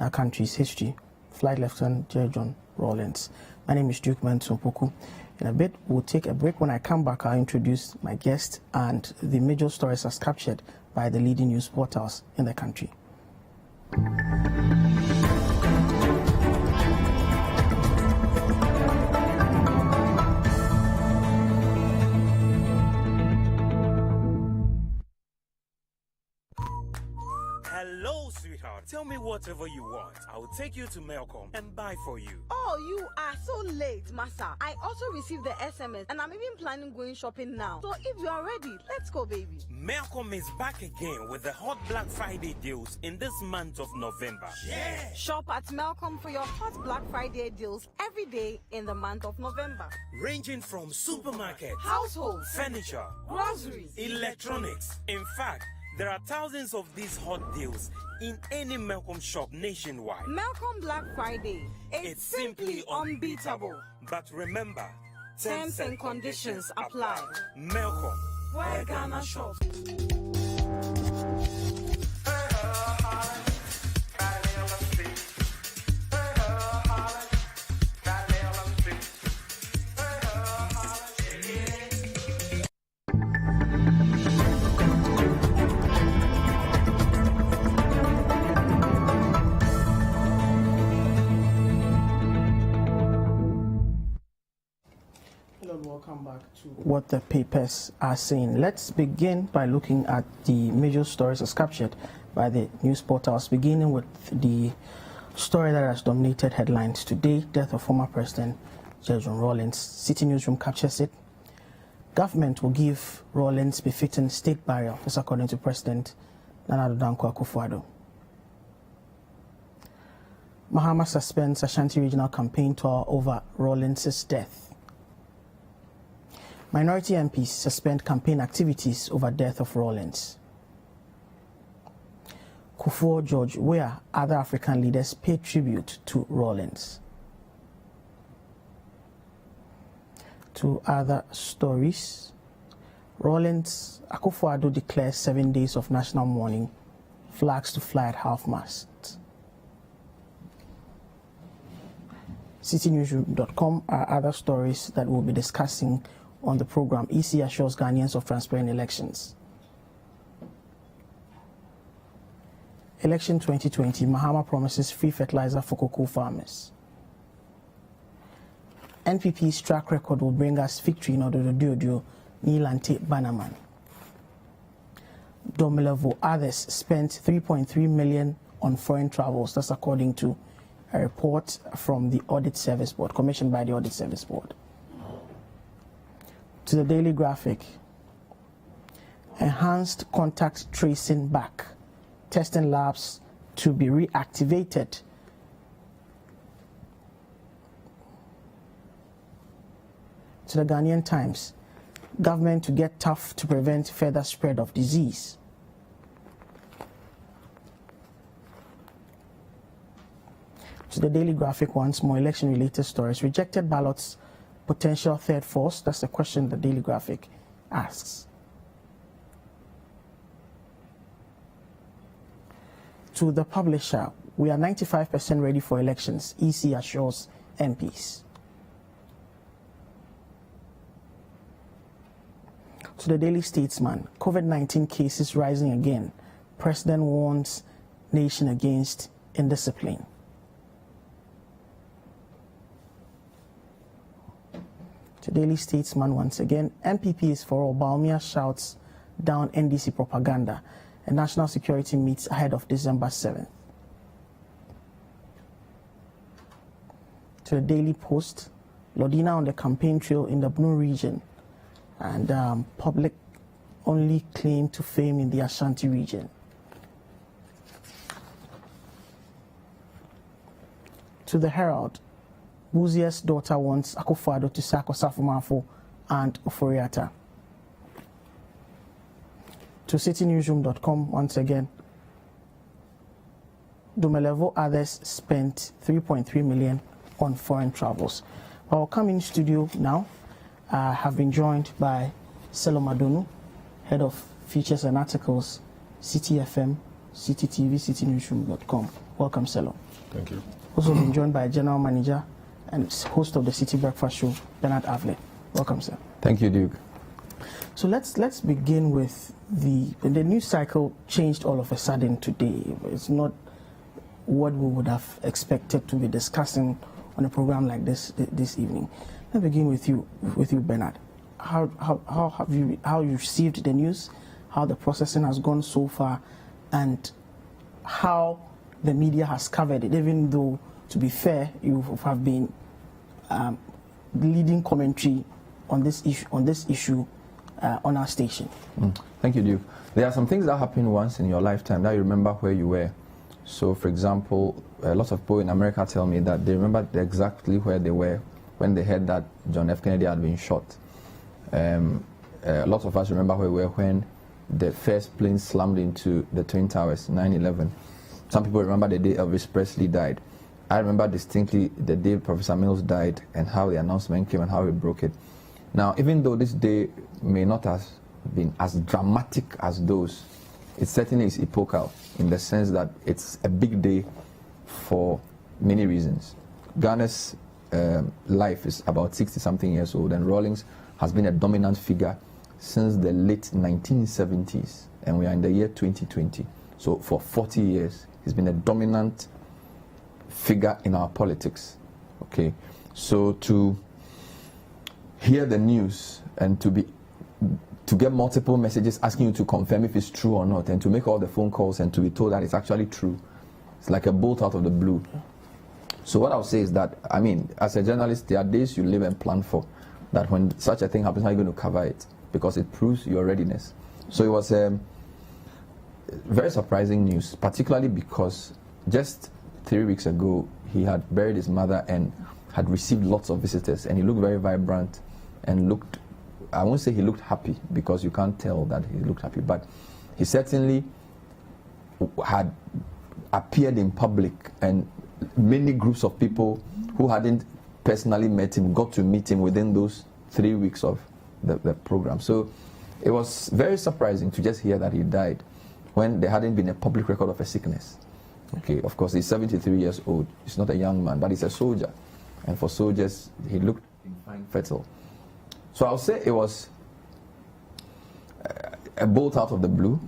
our country's history, Flight Lieutenant General Rawlings. My name is Mensah Opoku. In a bit, we'll take a break. When I come back, I'll introduce my guest and the major stories as captured by the leading news portals in the country. Hello, sweetheart. Tell me whatever you want. I will take you to Melcom and buy for you. Oh, you are so late, Masa. I also received the SMS and I'm even planning going shopping now. So if you are ready, let's go, baby. Melcom is back again with the hot Black Friday deals in this month of November. Yeah! Shop at Melcom for your hot Black Friday deals every day in the month of November. Ranging from supermarkets, household, furniture, groceries, electronics. In fact, there are thousands of these hot deals in any Melcom shop nationwide. Melcom Black Friday. It's simply unbeatable. But remember, terms and conditions apply. Melcom, where Ghana shops. Welcome back to what the papers are saying. Let's begin by looking at the major stories as captured by the news portals, beginning with the story that has dominated headlines today: death of former President General Rawlings. Citi newsroom captures it. Government will give Rawlings befitting state burial, this according to President Adonoo Akufo-Addo. Mahama suspends Ashanti Regional Campaign tour over Rawlings' death. Minority MPs suspend campaign activities over death of Rawlings. Kufuor George, where other African leaders pay tribute to Rawlings. To other stories, Rawlings, Akufo-Addo declares 7 days of national mourning, flags to fly at half-mast. CitiNewsroom.com are other stories that we'll be discussing on the program. EC assures Ghanaians of transparent elections. Election 2020, Mahama promises free fertilizer for cocoa farmers. NPP's track record will bring us victory in Auditor-General, Nilante Banaman. Domelevo others spent 3.3 million on foreign travels. That's according to a report from the Audit Service Board, commissioned by the Audit Service Board. To the Daily Graphic, enhanced contact tracing back, testing labs to be reactivated. To the Ghanaian Times, government to get tough to prevent further spread of disease. To the Daily Graphic once more, election-related stories, rejected ballots, potential third force. That's the question the Daily Graphic asks. To the publisher, we are 95% ready for elections, EC assures MPs. To the Daily Statesman, COVID-19 cases rising again. President warns nation against indiscipline. To Daily Statesman once again, MPP is for all. Baumia shouts down NDC propaganda. A national security meets ahead of December 7th. To the Daily Post, Lodina on the campaign trail in the Adonoo region, and public only claim to fame in the Ashanti region. To the Herald, Buzier's daughter wants Akufo-Addo to sack Osafo and Oforiatta. To CitiNewsroom.com once again, Domelevo others spent 3.3 million on foreign travels. I'll come in studio now. I have been joined by Selorm Adonoo, Head of Features and Articles, Citi FM, Citi TV, citinewsroom.com. Welcome, Selorm. Thank you. Also been joined by General Manager and host of the Citi Breakfast Show, Bernard Avle. Welcome, sir. Thank you, Duke. So let's begin with the news cycle changed all of a sudden today. It's not what we would have expected to be discussing on a program like this evening. Let's begin with you, Bernard. How have you received the news? How the processing has gone so far, and how the media has covered it, even though, to be fair, you have been leading commentary on this issue on our station. Thank you, Duke. There are some things that happen once in your lifetime that you remember where you were. So, for example, a lot of people in America tell me that they remember exactly where they were when they heard that John F. Kennedy had been shot. A lot of us remember where we were when the first plane slammed into the Twin Towers, 9/11. Some people remember the day Elvis Presley died. I remember distinctly the day Professor Mills died and how the announcement came and how we broke it. Now, even though this day may not have been as dramatic as those, it certainly is epochal in the sense that it's a big day for many reasons. Ghana's life is about 60-something years old, and Rawlings has been a dominant figure since the late 1970s, and we are in the year 2020. So for 40 years, he's been a dominant figure in our politics. Okay, so to hear the news and to get multiple messages asking you to confirm if it's true or not, and to make all the phone calls and to be told that it's actually true, it's like a bolt out of the blue. So what I'll say is that, I mean, as a journalist, there are days you live and plan for, that when such a thing happens, how are you going to cover it? Because it proves your readiness. So it was very surprising news, particularly because just 3 weeks ago, he had buried his mother and had received lots of visitors, and he looked very vibrant and looked, I won't say he looked happy, because you can't tell that he looked happy, but he certainly had appeared in public, and many groups of people who hadn't personally met him got to meet him within those 3 weeks of the program. So it was very surprising to just hear that he died when there hadn't been a public record of a sickness. Okay, of course, he's 73 years old. He's not a young man, but he's a soldier. And for soldiers, he looked fine, fertile. So I'll say it was a bolt out of the blue,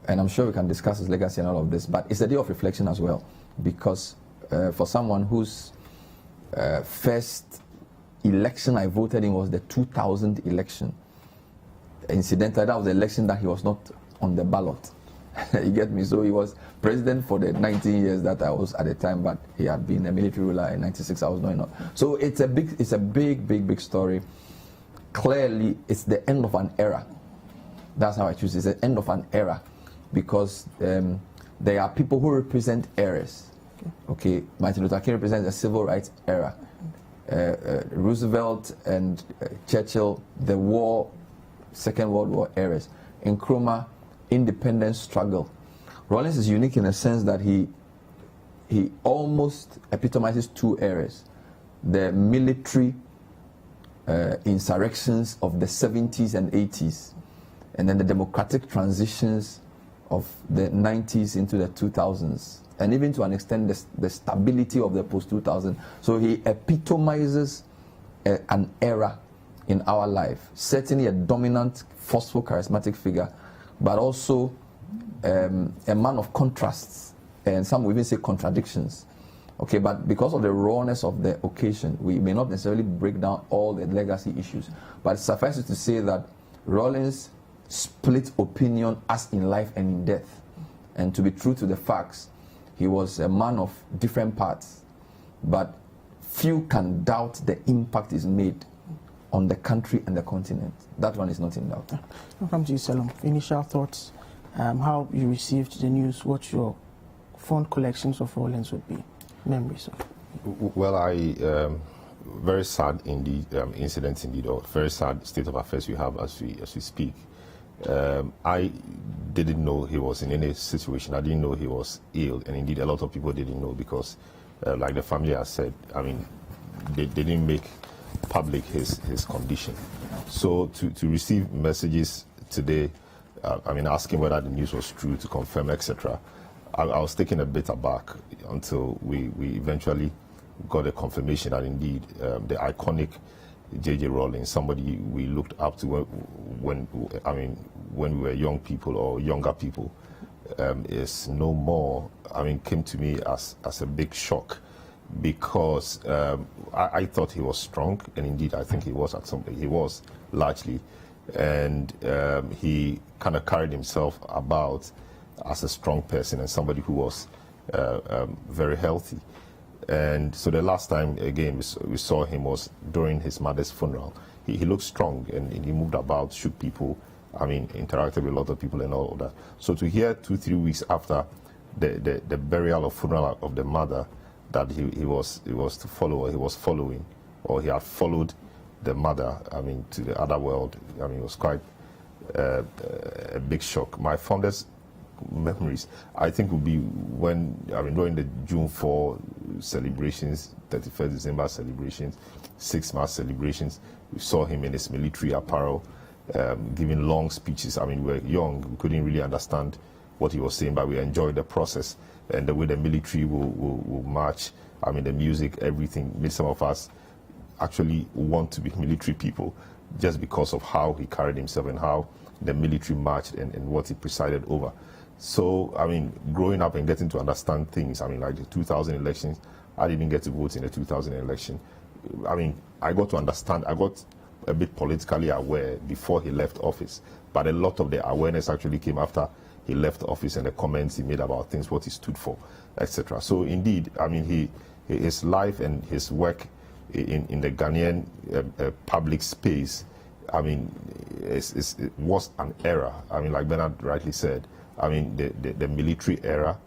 and I'm sure we can discuss his legacy and all of this, but it's a day of reflection as well, because for someone whose first election I voted in was the 2000 election. Incidentally, that was the election that he was not on the ballot. You get me? So he was president for the 19 years that I was at the time, but he had been a military ruler in 96. I was not. So it's a big story. Clearly, it's the end of an era. That's how I choose it. It's the end of an era, because there are people who represent eras. Okay, Martin Luther King represents the civil rights era. Roosevelt and Churchill, the war, Second World War eras. Nkrumah, independence struggle. Rawlings is unique in a sense that he almost epitomizes two eras: the military insurrections of the 70s and 80s, and then the democratic transitions of the 90s into the 2000s, and even to an extent the stability of the post-2000. So he epitomizes an era in our life. Certainly a dominant, forceful, charismatic figure, but also a man of contrasts, and some would even say contradictions. Okay, but because of the rawness of the occasion, we may not necessarily break down all the legacy issues. But suffice it to say that Rawlings split opinion as in life and in death. And to be true to the facts, he was a man of different parts, but few can doubt the impact he's made on the country and the continent. That one is not in doubt. I'll come to you, Selorm. Initial thoughts, how you received the news, what your fond collections of Rawlings would be, memories of. Well, very sad indeed, incident indeed, or very sad state of affairs we have as we speak. I didn't know he was in any situation. I didn't know he was ill, and indeed a lot of people didn't know, because like the family has said, I mean, they didn't make public his condition. So to receive messages today, I mean, asking whether the news was true, to confirm, etc., I was taken a bit aback until we were got a confirmation that indeed the iconic J.J. Rawlings, somebody we looked up to when we were young people or younger people, is no more. Came to me as a big shock, because I thought he was strong, and indeed I think he was he was largely, and he kind of carried himself about as a strong person and somebody who was very healthy. And so the last time, again, we saw him was during his mother's funeral. He looked strong, and he moved about, shook people, interacted with a lot of people and all of that. So to hear 2-3 weeks after the burial or funeral of the mother that he was to follow, or he was following, or he had followed the mother, to the other world, it was quite a big shock. My fondest memories, I think, would be when, during the June 4 celebrations, 31st December celebrations, 6 March celebrations, we saw him in his military apparel, giving long speeches. We were young, we couldn't really understand what he was saying, but we enjoyed the process and the way the military will march. The music, everything made some of us actually want to be military people, just because of how he carried himself and how the military marched and what he presided over. So, growing up and getting to understand things, like the 2000 elections, I didn't get to vote in the 2000 election. I got to understand, I got a bit politically aware before he left office, but a lot of the awareness actually came after he left office and the comments he made about things, what he stood for, etc. So, indeed, his life and his work in the Ghanaian public space, it was an era. Like Bernard rightly said, the military era,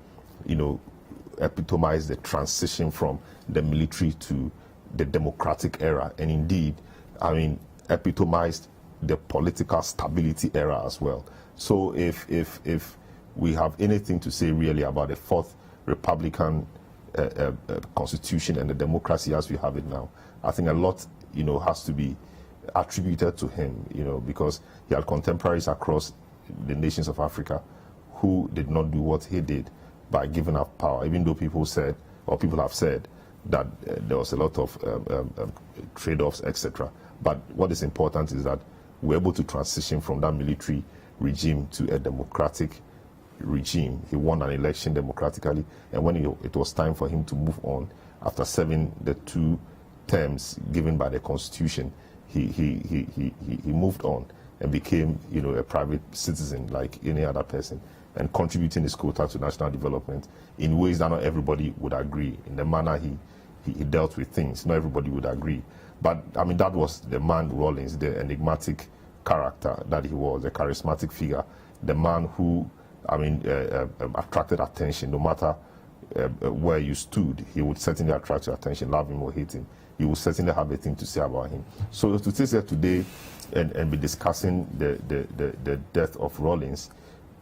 epitomized the transition from the military to the democratic era, and indeed, epitomized the political stability era as well. So if we have anything to say really about the fourth Republican constitution and the democracy as we have it now, I think a lot, has to be attributed to him, because he had contemporaries across the nations of Africa who did not do what he did by giving up power, even though people said, or people have said, that there was a lot of trade-offs, etc. But what is important is that we're able to transition from that military regime to a democratic regime. He won an election democratically, and when it was time for him to move on, after serving the 2 terms given by the Constitution, he moved on and became, a private citizen like any other person, and contributing his quota to national development in ways that not everybody would agree. In the manner he dealt with things, not everybody would agree. But that was the man Rawlings, the enigmatic character that he was, the charismatic figure, the man who attracted attention. No matter where you stood, he would certainly attract your attention, love him or hate him. You will certainly have a thing to say about him. So to sit here today and be discussing the death of Rawlings,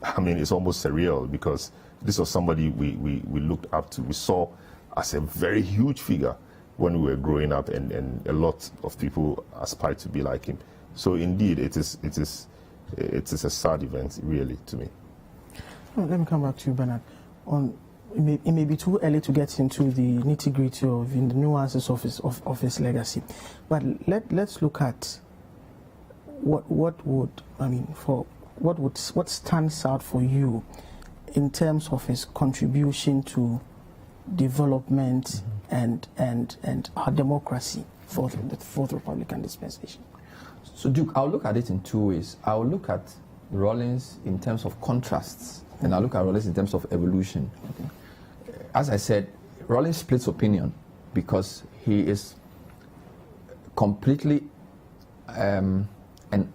it's almost surreal, because this was somebody we looked up to, we saw as a very huge figure when we were growing up, and a lot of people aspired to be like him. So indeed, it is a sad event, really, to me. Let me come back to you, Bernard. It may be too early to get into the nitty-gritty of the nuances of his legacy, but let's look at what stands out for you in terms of his contribution to development and our democracy for the Fourth Republican dispensation. So, Duke, I'll look at it in 2 ways. I'll look at Rawlings in terms of contrasts, and I'll look at Rawlings in terms of evolution. Okay. As I said, Rawlings splits opinion because he is completely and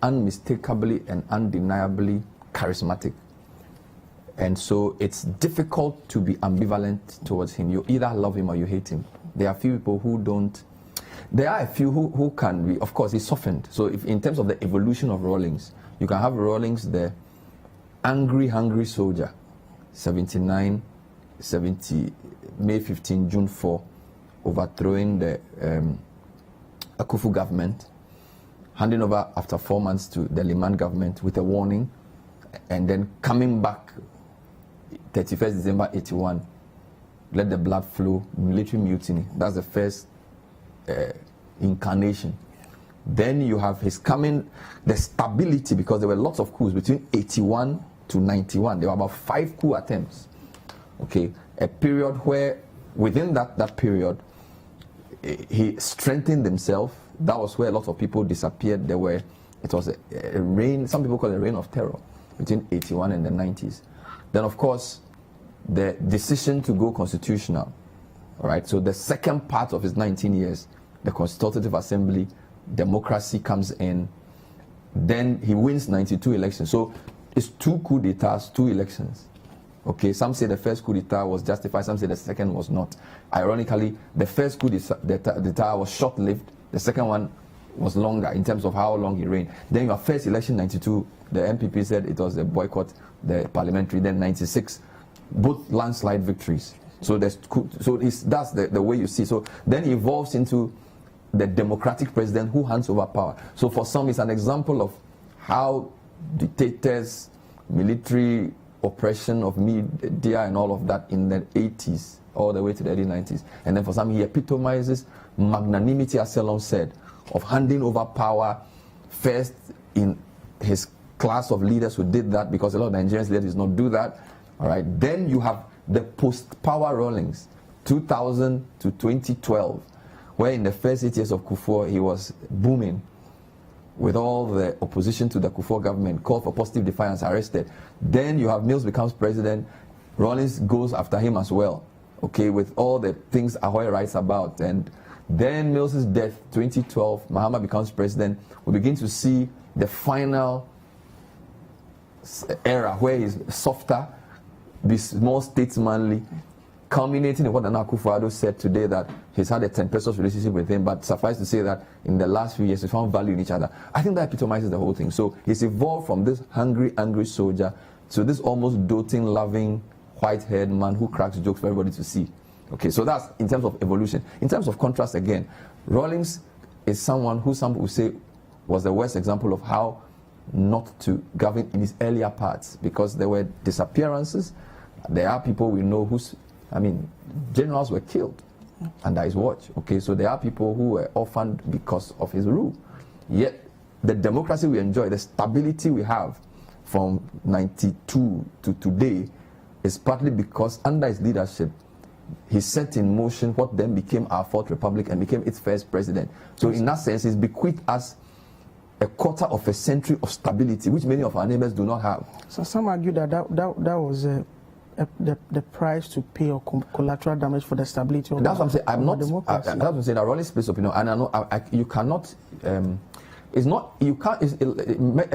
unmistakably and undeniably charismatic. And so it's difficult to be ambivalent towards him. You either love him or you hate him. There are few people who don't. There are a few who can be, of course, he's softened. So if in terms of the evolution of Rawlings, you can have Rawlings, the angry, hungry soldier, 79, 70, May 15, June 4, overthrowing the Akufu government, handing over after 4 months to the Liman government with a warning, and then coming back 31st December 81, let the blood flow, military mutiny. That's the first incarnation. Then you have his coming, the stability, because there were lots of coups between 81 to 91. There were about 5 coup attempts. Okay, a period where within that period, he strengthened himself. That was where a lot of people disappeared. It was a reign, some people call it a reign of terror between 81 and the 90s. Then of course, the decision to go constitutional. All right, so the second part of his 19 years, the Constitutive Assembly, democracy comes in. Then he wins 92 elections. So it's 2 coup d'etats, 2 elections. Okay, some say the first coup d'etat was justified, some say the second was not. Ironically, the first coup d'etat was short-lived, the second one was longer in terms of how long he reigned. Then your first election, 92, the MPP said it was a boycott, the parliamentary, then 96, both landslide victories. So that's the way you see. So then he evolves into the democratic president who hands over power. So for some, it's an example of how dictators, military oppression of media and all of that in the 80s all the way to the early 90s. And then for some, he epitomizes magnanimity, as Selorm said, of handing over power first in his class of leaders who did that, because a lot of Nigerian leaders did not do that. All right. Then you have the post-power Rawlings, 2000 to 2012, where in the first 8 years of Kufuor, he was booming with all the opposition to the Kufuor government, called for positive defiance, arrested. Then you have Mills becomes president, Rawlings goes after him as well, okay, with all the things Ahoy writes about. And then Mills's death, 2012, Mahama becomes president. We begin to see the final era where he's softer, be more statesmanly, culminating in what Nana Akufo-Addo said today, that he's had a tempestuous relationship with him, but suffice to say that in the last few years, we found value in each other. I think that epitomizes the whole thing. So he's evolved from this hungry, angry soldier to this almost doting, loving, white-haired man who cracks jokes for everybody to see. Okay, so that's in terms of evolution. In terms of contrast, again, Rawlings is someone who some people say was the worst example of how not to govern in his earlier parts, because there were disappearances. There are people we know generals were killed under his watch. Okay, so there are people who were orphaned because of his rule. Yet the democracy we enjoy, the stability we have from 92 to today, is partly because under his leadership, he set in motion what then became our fourth republic and became its first president. So in that sense, he's bequeathed us a quarter of a century of stability, which many of our neighbors do not have. So some argue that was the price to pay or collateral damage for the stability of that's what I'm saying. democracy. That's what I'm saying. That Rawlings splits opinion, and I know you cannot. It's not, you can't.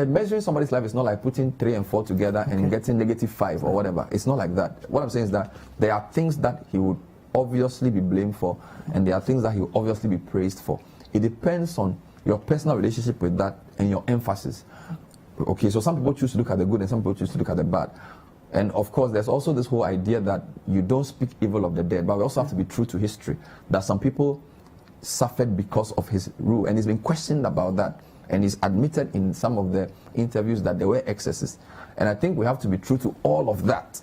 Measuring somebody's life is not like putting 3 and 4 together and getting -5 or whatever. It's not like that. What I'm saying is that there are things that he would obviously be blamed for, and there are things that he will obviously be praised for. It depends on your personal relationship with that and your emphasis. Okay, so some people choose to look at the good and some people choose to look at the bad. And of course, there's also this whole idea that you don't speak evil of the dead, but we also have to be true to history, that some people suffered because of his rule, and he's been questioned about that, and he's admitted in some of the interviews that there were excesses. And I think we have to be true to all of that.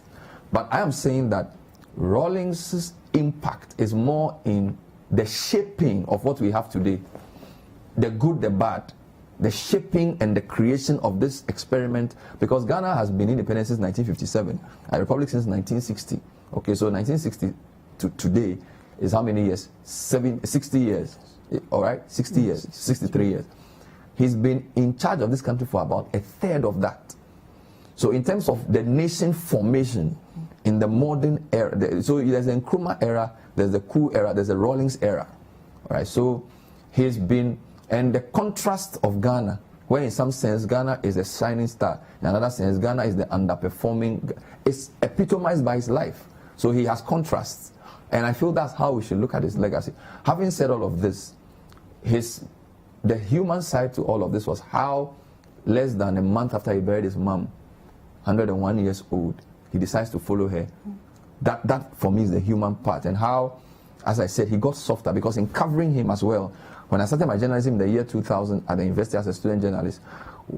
But I am saying that Rawlings' impact is more in the shaping of what we have today, the good, the bad, the shaping and the creation of this experiment, because Ghana has been independent since 1957, a republic since 1960. Okay, so 1960 to today is how many years? 60 years. All right, 60 years, 63 years. He's been in charge of this country for about a third of that. So in terms of the nation formation in the modern era, so there's the Nkrumah era, there's the coup era, there's the Rawlings era. All right, so he's been. And the contrast of Ghana, where in some sense Ghana is a shining star, in another sense Ghana is the underperforming, is epitomized by his life. So he has contrasts. And I feel that's how we should look at his legacy. Having said all of this, the human side to all of this was how less than a month after he buried his mom, 101 years old, he decides to follow her. That for me is the human part. And how, as I said, he got softer, because in covering him as well, when I started my journalism in the year 2000 at the university as a student journalist,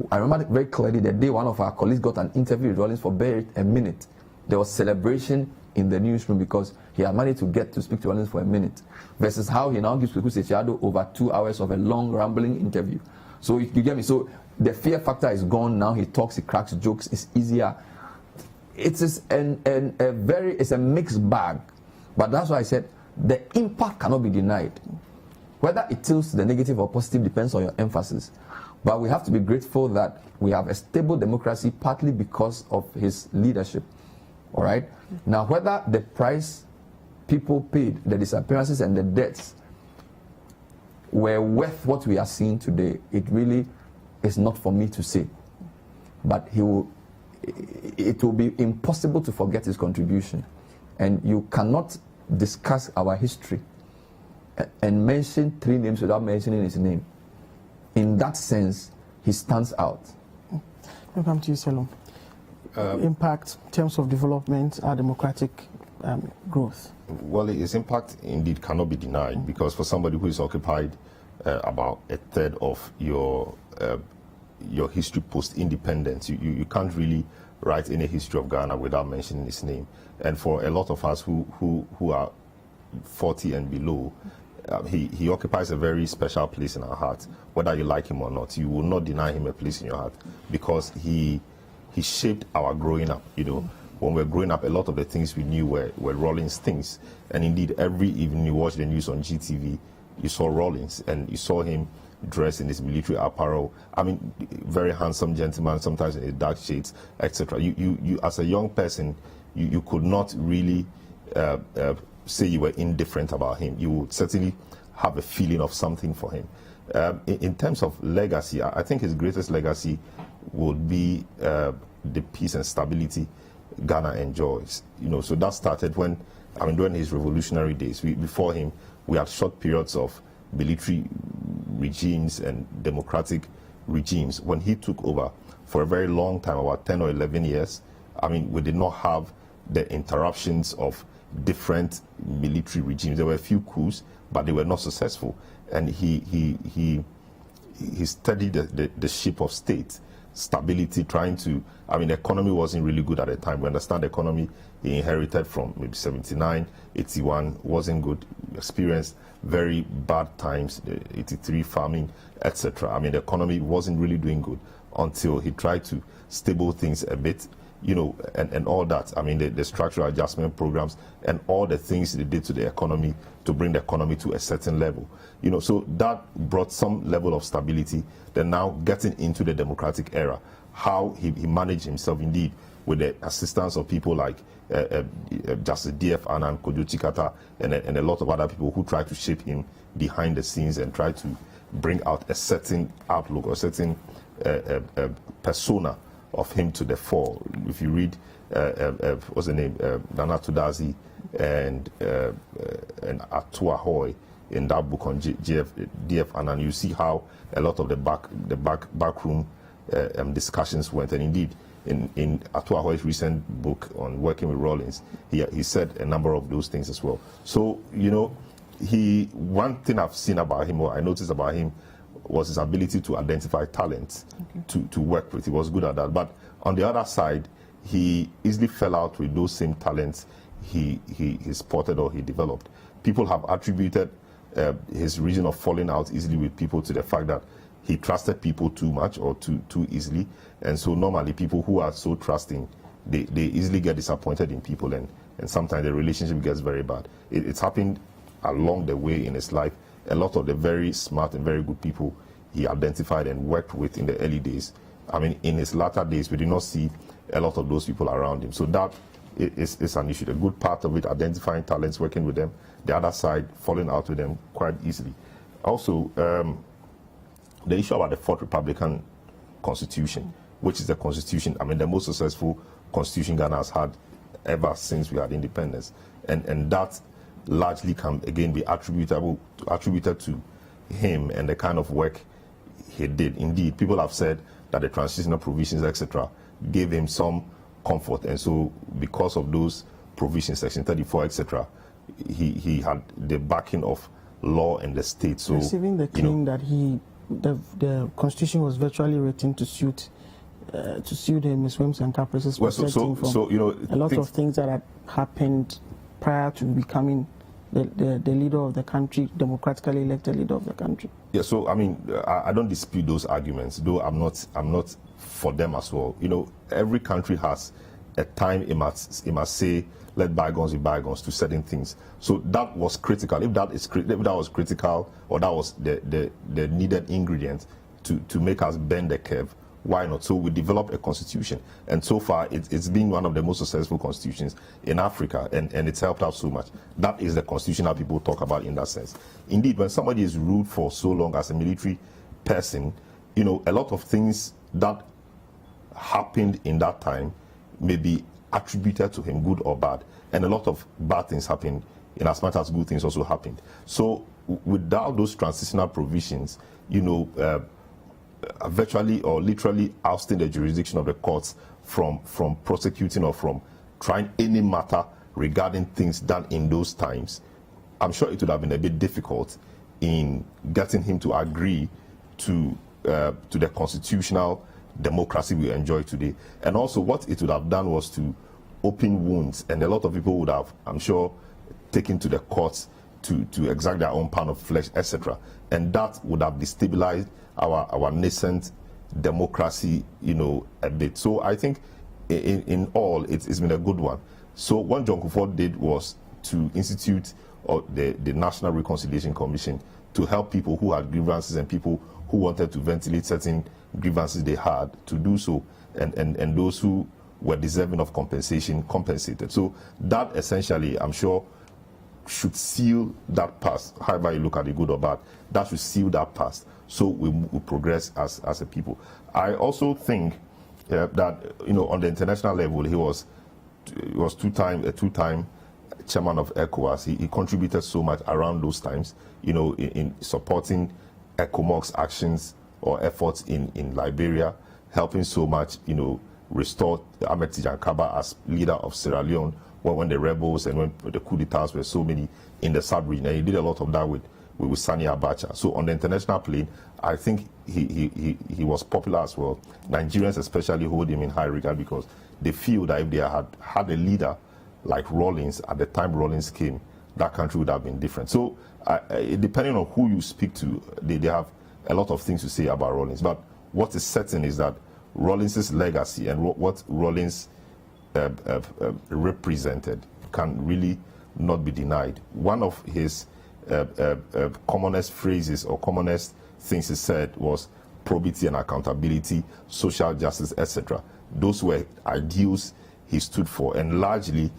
I remember very clearly the day one of our colleagues got an interview with Rawlings for barely a minute. there was celebration in the newsroom because he had managed to get to speak to Rawlings for a minute, versus how he now gives Kweku Setiado over 2 hours of a long, rambling interview. So you get me? So the fear factor is gone now. He talks, he cracks jokes, it's easier. It's a mixed bag. But that's why I said the impact cannot be denied. Whether it tilts to the negative or positive depends on your emphasis. But we have to be grateful that we have a stable democracy partly because of his leadership. All right? Now, whether the price people paid, the disappearances and the deaths were worth what we are seeing today, it really is not for me to say. But it will be impossible to forget his contribution. And you cannot discuss our history and mention 3 names without mentioning his name. In that sense, he stands out. Welcome to you, Selorm. Impact in terms of development, our democratic growth. Well, his impact indeed cannot be denied, because for somebody who is occupied about a third of your history post-independence, you can't really write any history of Ghana without mentioning his name. And for a lot of us who are 40 and below, he occupies a very special place in our hearts. Whether you like him or not, you will not deny him a place in your heart, because he shaped our growing up. You know, when we were growing up, a lot of the things we knew were Rawlings things. And indeed, every evening you watch the news on GTV, you saw Rawlings, and you saw him dressed in his military apparel. I mean, very handsome gentleman, sometimes in dark shades, etc. You as a young person, you could not really say you were indifferent about him. You would certainly have a feeling of something for him. In terms of legacy, I think his greatest legacy would be the peace and stability Ghana enjoys. You know, so that started during his revolutionary days. Before him, we had short periods of military regimes and democratic regimes. When he took over, for a very long time, about 10 or 11 years, I mean, we did not have the interruptions of different military regimes. There were a few coups, but they were not successful. And he steadied the ship of state, stability, the economy wasn't really good at the time. We understand the economy he inherited from maybe 79, 81, wasn't good. Experienced very bad times, 83 famine, etc. I mean, the economy wasn't really doing good until he tried to stable things a bit, you know, and all that. I mean, the structural adjustment programs and all the things they did to the economy to bring the economy to a certain level. You know, so that brought some level of stability. Then now getting into the democratic era, how he managed himself, indeed, with the assistance of people like Justice D.F. Annan, Kojo Chikata, and a lot of other people who tried to shape him behind the scenes and try to bring out a certain outlook or certain persona of him to the fore. If you read, what's the name, Nana Tudazi and Atua Hoy in that book on D.F. Annan, you see how a lot of the backroom discussions went. And indeed, in Atua Hoy's recent book on working with Rawlings, he said a number of those things as well. So, you know, one thing I've seen about him, or I noticed about him, was his ability to identify talent, to work with. He was good at that. But on the other side, he easily fell out with those same talents he spotted or he developed. People have attributed his reason of falling out easily with people to the fact that he trusted people too much or too easily. And so normally people who are so trusting, they easily get disappointed in people, and sometimes the relationship gets very bad. It's happened along the way in his life. A lot of the very smart and very good people he identified and worked with in the early days, I mean, in his latter days, we did not see a lot of those people around him. So that is an issue. The good part of it, identifying talents, working with them. The other side, falling out with them quite easily. Also, the issue about the Fourth Republican Constitution, which is the constitution, I mean, the most successful constitution Ghana has had ever since we had independence. And that largely can, again, be attributed to him and the kind of work he did. Indeed, people have said that the transitional provisions, etc., gave him some comfort. And so because of those provisions, Section 34, etc., he had the backing of law and the state. So receiving the claim that the Constitution was virtually written to suit to sue the Muslims and Caprices Well, so you know, a lot of things that had happened prior to becoming the leader of the country, democratically elected leader of the country. Yeah, so I mean, I don't dispute those arguments, though I'm not for them as well. You know, every country has a time it must say, let bygones be bygones to certain things. So that was critical. If that was critical, or that was the needed ingredient to make us bend the curve, why not? So we developed a constitution, and so far it's been one of the most successful constitutions in Africa, and it's helped out so much. That is the constitution that people talk about in that sense. Indeed, when somebody is ruled for so long as a military person, you know, a lot of things that happened in that time may be attributed to him, good or bad, and a lot of bad things happened in as much as good things also happened. So without those transitional provisions, you know, virtually or literally ousting the jurisdiction of the courts from prosecuting or from trying any matter regarding things done in those times, I'm sure it would have been a bit difficult in getting him to agree to the constitutional democracy we enjoy today. And also what it would have done was to open wounds, and a lot of people would have, I'm sure, taken to the courts to exact their own pound of flesh, etc. And that would have destabilized our nascent democracy, you know, a bit. So I think in all, it's been a good one. So what John Kufuor did was to institute the National Reconciliation Commission to help people who had grievances and people who wanted to ventilate certain grievances they had to do so, and those who were deserving of compensation compensated. So that essentially, I'm sure, should seal that past. However you look at it, good or bad, that should seal that past. So we progress as a people. I also think that, you know, on the international level, he was a two-time chairman of ECOWAS. He contributed so much around those times, you know, in supporting ECOMOG's actions or efforts in Liberia, helping so much, you know, restore Ahmed Tijan Kaba as leader of Sierra Leone when the rebels and when the coup d'etats were so many in the sub-region. And he did a lot of that with Sani Abacha. So on the international plane, I think he was popular as well. Nigerians especially hold him in high regard because they feel that if they had a leader like Rawlings at the time Rawlings came, that country would have been different. So depending on who you speak to, they have a lot of things to say about Rawlings. But what is certain is that Rawlings' legacy and what Rawlings represented can really not be denied. One of his commonest phrases or commonest things he said was probity and accountability, social justice, etc. Those were ideals he stood for, and largely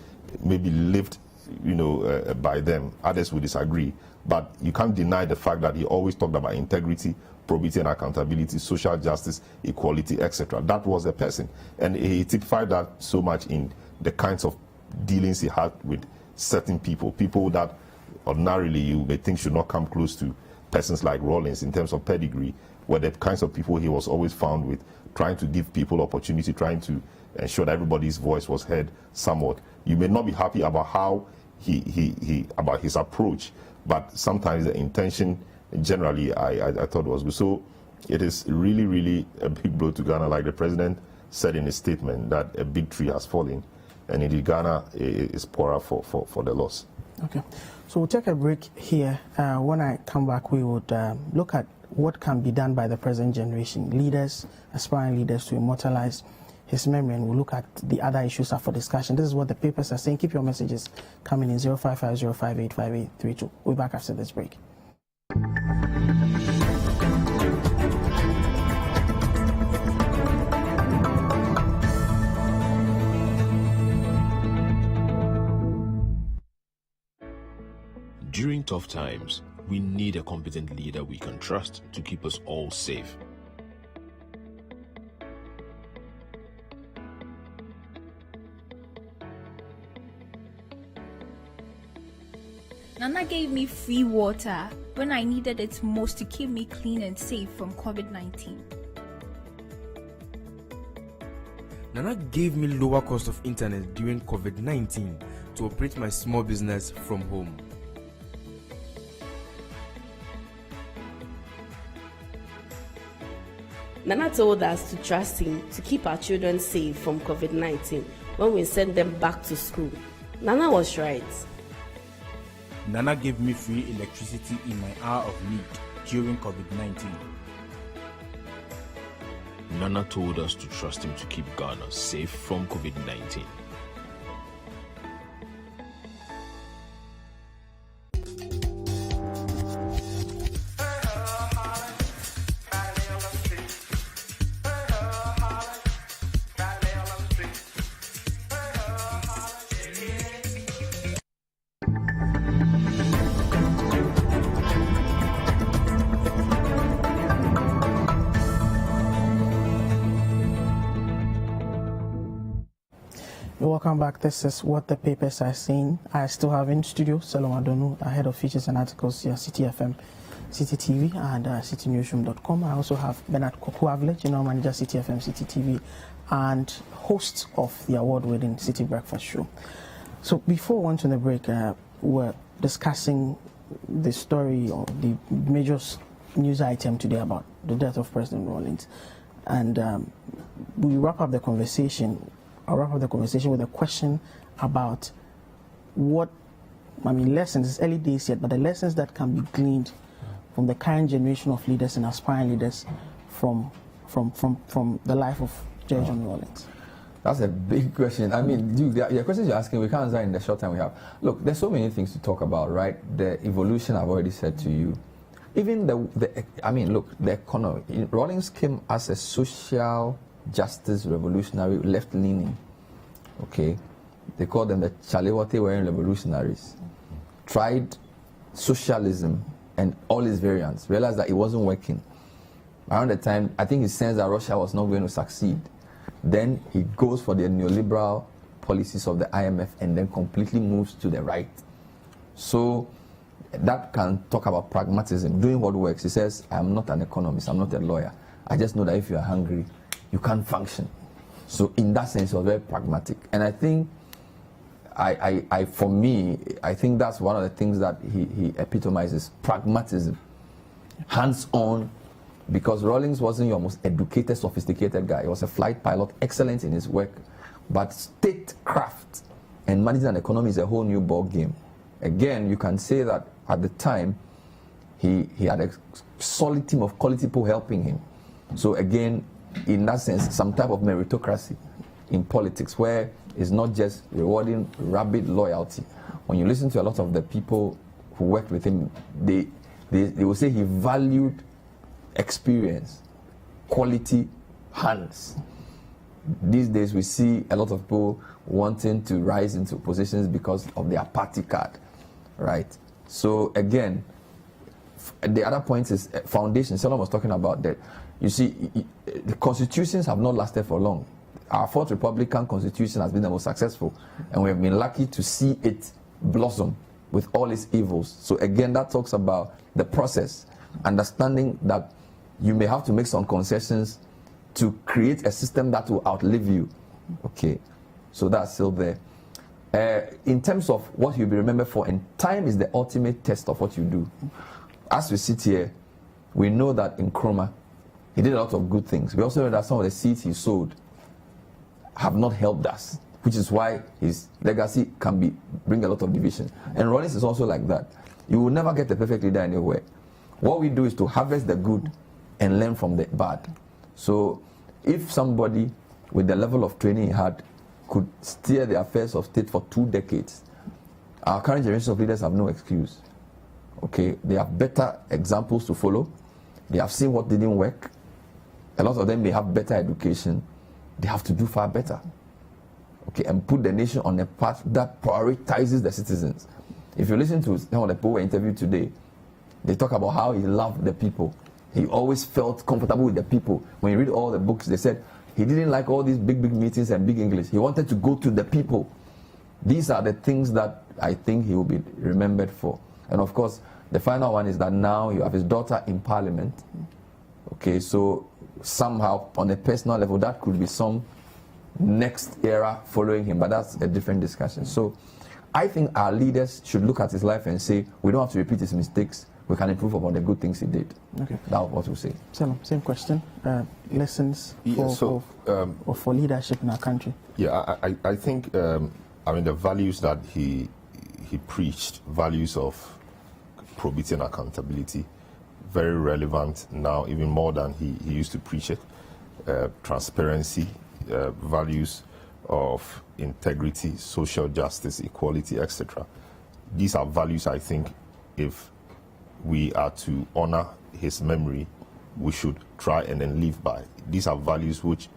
maybe lived, you know, by them. Others would disagree, but you can't deny the fact that he always talked about integrity, probity and accountability, social justice, equality, etc. That was the person, and he typified that so much in the kinds of dealings he had with certain people that ordinarily you may think should not come close to persons like Rawlings in terms of pedigree, were the kinds of people he was always found with, trying to give people opportunity, trying to ensure that everybody's voice was heard somewhat. You may not be happy about how about his approach, but sometimes the intention generally I thought was good. So it is really, really a big blow to Ghana, like the president said in his statement, that a big tree has fallen, and indeed Ghana is poorer for the loss. Okay, so we'll take a break here. When I come back, we would look at what can be done by the present generation, leaders, aspiring leaders, to immortalize his memory, and we'll look at the other issues up for discussion. This is what the papers are saying. Keep your messages coming in 05505858832. We'll be back after this break. During tough times, we need a competent leader we can trust to keep us all safe. Nana gave me free water when I needed it most to keep me clean and safe from COVID-19. Nana gave me lower cost of internet during COVID-19 to operate my small business from home. Nana told us to trust him to keep our children safe from COVID-19 when we sent them back to school. Nana was right. Nana gave me free electricity in my hour of need during COVID-19. Nana told us to trust him to keep Ghana safe from COVID-19. Welcome back. This is what the papers are saying. I still have in studio Selorm Adonoo, head of features and articles here, Citi FM, Citi TV, and citinewsroom.com. I also have Mensah Opoku, Avle, general manager, Citi FM, Citi TV, and host of the award-winning Citi Breakfast Show. So before we went on the break, we're discussing the story or the major news item today about the death of President Rawlings, and we wrap up the conversation. I'll wrap up the conversation with a question about lessons. It's early days yet, but the lessons that can be gleaned from the current generation of leaders and aspiring leaders from the life of Judge John Rawlings. That's a big question. I mean, the questions you're asking, we can't answer in the short time we have. Look, there's so many things to talk about, right? The evolution, I've already said to you. Even the economy. Rawlings came as a social justice revolutionary, left-leaning. Okay, they call them the Chalewate wearing revolutionaries. Tried socialism and all its variants, realized that it wasn't working. Around the time, I think he sensed that Russia was not going to succeed. Then he goes for the neoliberal policies of the IMF and then completely moves to the right. So that can talk about pragmatism, doing what works. He says, I'm not an economist, I'm not a lawyer. I just know that if you are hungry, you can't function. So in that sense, it was very pragmatic. And I think, for me, I think that's one of the things that he epitomizes, pragmatism, hands-on, because Rawlings wasn't your most educated, sophisticated guy. He was a flight pilot, excellent in his work, but statecraft and managing an economy is a whole new ball game. Again, you can say that at the time, he had a solid team of quality people helping him. So again, in that sense, some type of meritocracy in politics where it's not just rewarding rabid loyalty. When you listen to a lot of the people who worked with him, they will say he valued experience, quality, hands. These days we see a lot of people wanting to rise into positions because of their party card, right? So again, the other point is foundation. Selorm was talking about that. You see, the constitutions have not lasted for long. Our fourth Republican constitution has been the most successful, and we have been lucky to see it blossom with all its evils. So again, that talks about the process, understanding that you may have to make some concessions to create a system that will outlive you. Okay, so that's still there. In terms of what you'll be remembered for, and time is the ultimate test of what you do. As we sit here, we know that in Nkrumah, he did a lot of good things. We also know that some of the seeds he sowed have not helped us, which is why his legacy can bring a lot of division. And Rawlings is also like that. You will never get a perfect leader anywhere. What we do is to harvest the good and learn from the bad. So if somebody with the level of training he had could steer the affairs of state for 2 decades, our current generation of leaders have no excuse. Okay, they have better examples to follow. They have seen what didn't work. A lot of them, they have better education. They have to do far better. Okay, and put the nation on a path that prioritizes the citizens. If you listen to some of the people we interviewed today, they talk about how he loved the people. He always felt comfortable with the people. When you read all the books, they said he didn't like all these big meetings and big English. He wanted to go to the people. These are the things that I think he will be remembered for. And of course, the final one is that now you have his daughter in parliament. Okay, so somehow on a personal level, that could be some next era following him, but that's a different discussion. So I think our leaders should look at his life and say, we don't have to repeat his mistakes. we can improve upon the good things he did. Okay. That's what we say. Selorm, same question. Lessons for leadership in our country. Yeah, I think, I mean, the values that he preached, values of probity and accountability, very relevant now, even more than he used to preach it. Transparency, values of integrity, social justice, equality, etc. These are values I think if we are to honor his memory, we should try and then live by. These are values which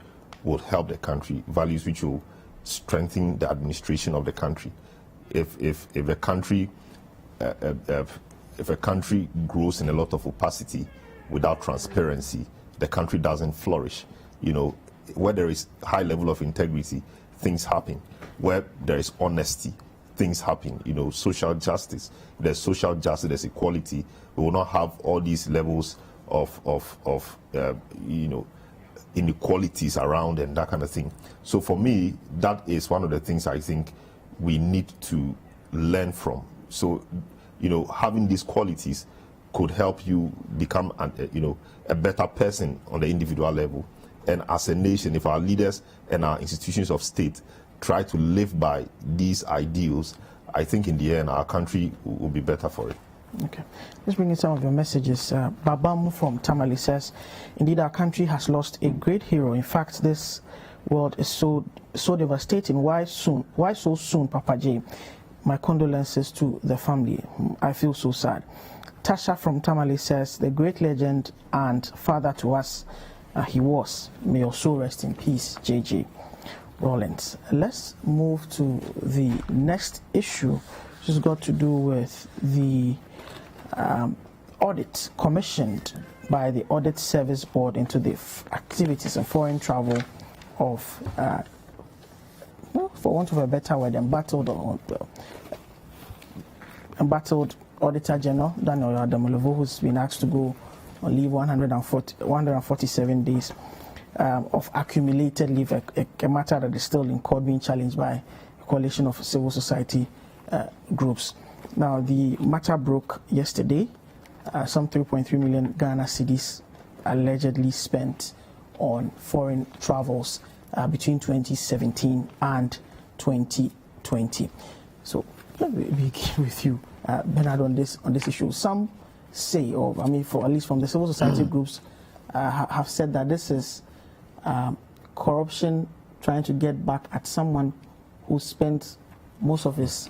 will help the country, values which will strengthen the administration of the country. If a country if a country grows in a lot of opacity without transparency, the country doesn't flourish. You know, where there is high level of integrity, things happen. Where there is honesty, things happen. You know, social justice. There's social justice, there's equality. We will not have all these levels of you know, inequalities around and that kind of thing. So for me, that is one of the things I think we need to learn from. So, you know, having these qualities could help you become a better person on the individual level. And as a nation, if our leaders and our institutions of state try to live by these ideals, I think in the end our country will be better for it. Okay, let's bring in some of your messages. Babamu from Tamale says, indeed our country has lost a great hero. In fact, this world is so devastating. Why so soon, Papa J? My condolences to the family. I feel so sad. Tasha from Tamale says, the great legend and father to us he was. May your soul rest in peace, JJ Rawlings. Let's move to the next issue, which has got to do with the audit commissioned by the Audit Service Board into the activities and foreign travel of, for want of a better word, embattled Auditor-General Adonoo, who's been asked to go on leave 147 days of accumulated leave, a matter that is still in court being challenged by a coalition of civil society groups. Now, the matter broke yesterday. Some 3.3 million Ghana cedis allegedly spent on foreign travels between 2017 and 2020. So let me begin with you, Bernard, on this issue. Some say, or I mean, for at least from the civil society groups, have said that this is corruption trying to get back at someone who spent most of his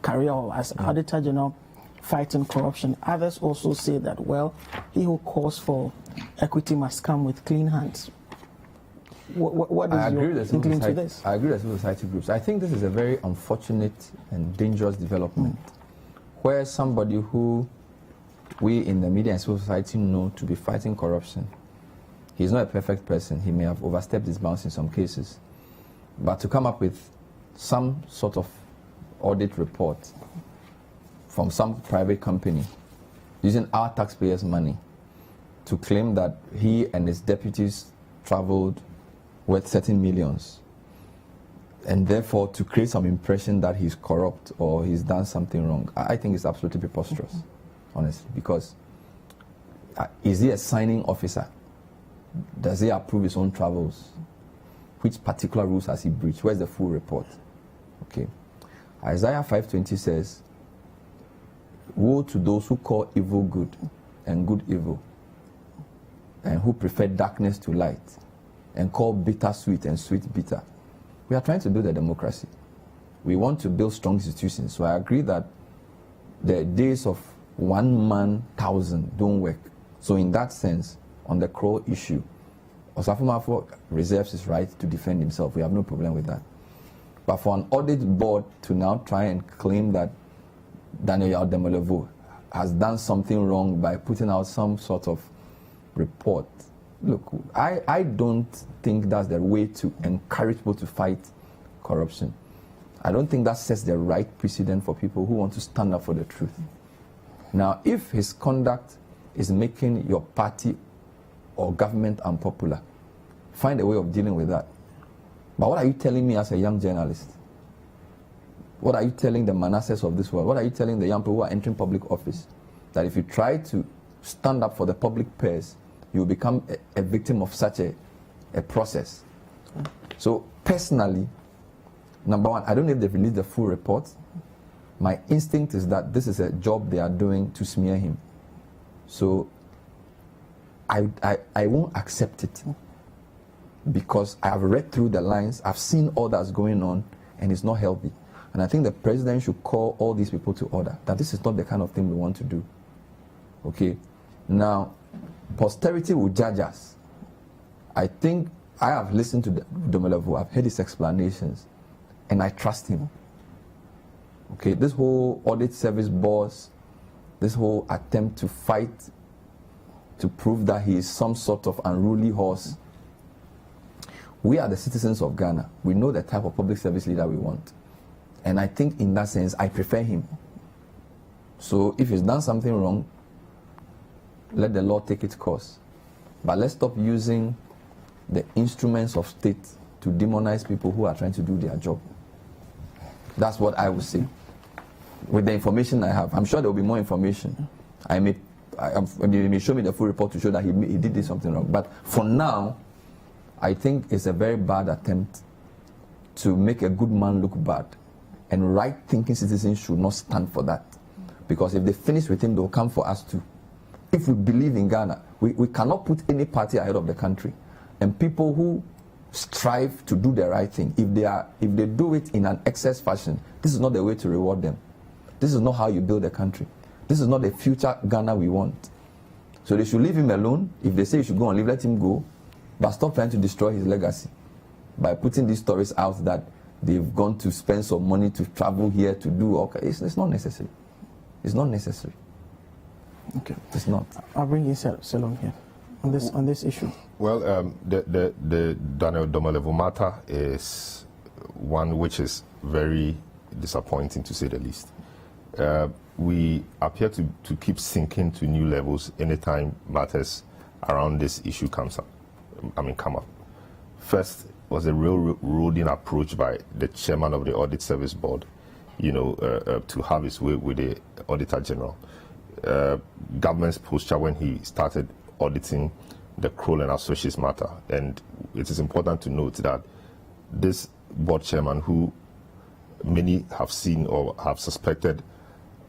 career as Auditor-General fighting corruption. Others also say that, well, he who calls for equity must come with clean hands. What is your thinking to this? I agree with civil society groups. I think this is a very unfortunate and dangerous development, where somebody who we in the media and civil society know to be fighting corruption, he's not a perfect person. He may have overstepped his bounds in some cases. But to come up with some sort of audit report from some private company using our taxpayers' money to claim that he and his deputies traveled worth certain millions, and therefore to create some impression that he's corrupt or he's done something wrong, I think it's absolutely preposterous, honestly, because is he a signing officer? Does he approve his own travels? Which particular rules has he breached? Where's the full report? Okay. Isaiah 5:20 says, woe to those who call evil good and good evil, and who prefer darkness to light, and call bitter sweet and sweet bitter. We are trying to build a democracy. We want to build strong institutions. So I agree that the days of 1 man 1,000 don't work. So in that sense, on the Crow issue, Osafo reserves his right to defend himself. We have no problem with that. But for an audit board to now try and claim that Daniel Demolevo has done something wrong by putting out some sort of report, look, I don't think that's the way to encourage people to fight corruption. I don't think that sets the right precedent for people who want to stand up for the truth. Now, if his conduct is making your party or government unpopular, find a way of dealing with that. But what are you telling me as a young journalist? What are you telling the Manassehs of this world? What are you telling the young people who are entering public office? that if you try to stand up for the public purse, you will become a victim of such a process. So personally, number one, I don't know if they've released the full report. My instinct is that this is a job they are doing to smear him. So I won't accept it, because I have read through the lines, I've seen all that's going on, and it's not healthy. And I think the president should call all these people to order, that this is not the kind of thing we want to do. Okay? Now, posterity will judge us. I think I have listened to Domelevo, I've heard his explanations, and I trust him. Okay, this whole audit service boss, this whole attempt to fight to prove that he is some sort of unruly horse. We are the citizens of Ghana. We know the type of public service leader we want. And I think in that sense, I prefer him. So if he's done something wrong, let the law take its course. But let's stop using the instruments of state to demonize people who are trying to do their job. That's what I would say. With the information I have, I'm sure there will be more information. You may show me the full report to show that he did something wrong. But for now, I think it's a very bad attempt to make a good man look bad. And right-thinking citizens should not stand for that. Because if they finish with him, they'll come for us too. If we believe in Ghana, we cannot put any party ahead of the country. And people who strive to do the right thing, if they do it in an excess fashion, this is not the way to reward them. This is not how you build a country. This is not the future Ghana we want. So they should leave him alone. If they say he should go and leave, let him go. But stop trying to destroy his legacy by putting these stories out that they've gone to spend some money to travel here to do. Okay, it's not necessary. It's not necessary. Okay, it's not. I'll bring in Selorm here on this issue. Well, the Daniel Domelevo matter is one which is very disappointing, to say the least. We appear to keep sinking to new levels anytime matters around this issue come up. First was a railroading approach by the chairman of the Audit Service Board, to have his way with the Auditor-General. Government's posture when he started auditing the Kroll and Associates matter. And it is important to note that this board chairman, who many have seen or have suspected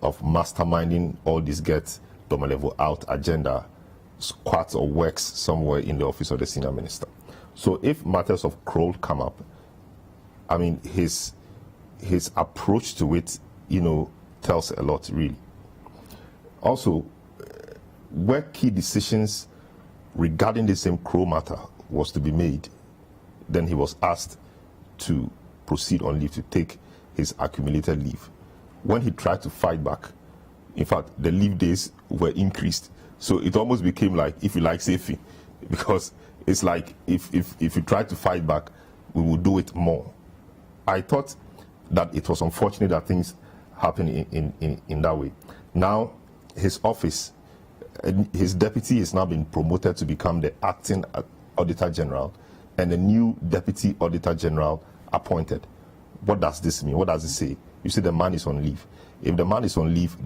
of masterminding all this get Domelevo out agenda, squats or works somewhere in the office of the senior minister. So if matters of Kroll come up, I mean, his approach to it, tells a lot, really. Also, where key decisions regarding the same Kroll matter was to be made, then he was asked to proceed on leave, to take his accumulated leave. When he tried to fight back, in fact, the leave days were increased. So it almost became like, if you like, safety, because it's like, if you try to fight back, we will do it more. I thought that it was unfortunate that things happen in that way. Now, his office, his deputy is now being promoted to become the acting Auditor-General, and a new deputy Auditor-General appointed. What does this mean? What does it say? You say the man is on leave. If the man is on leave,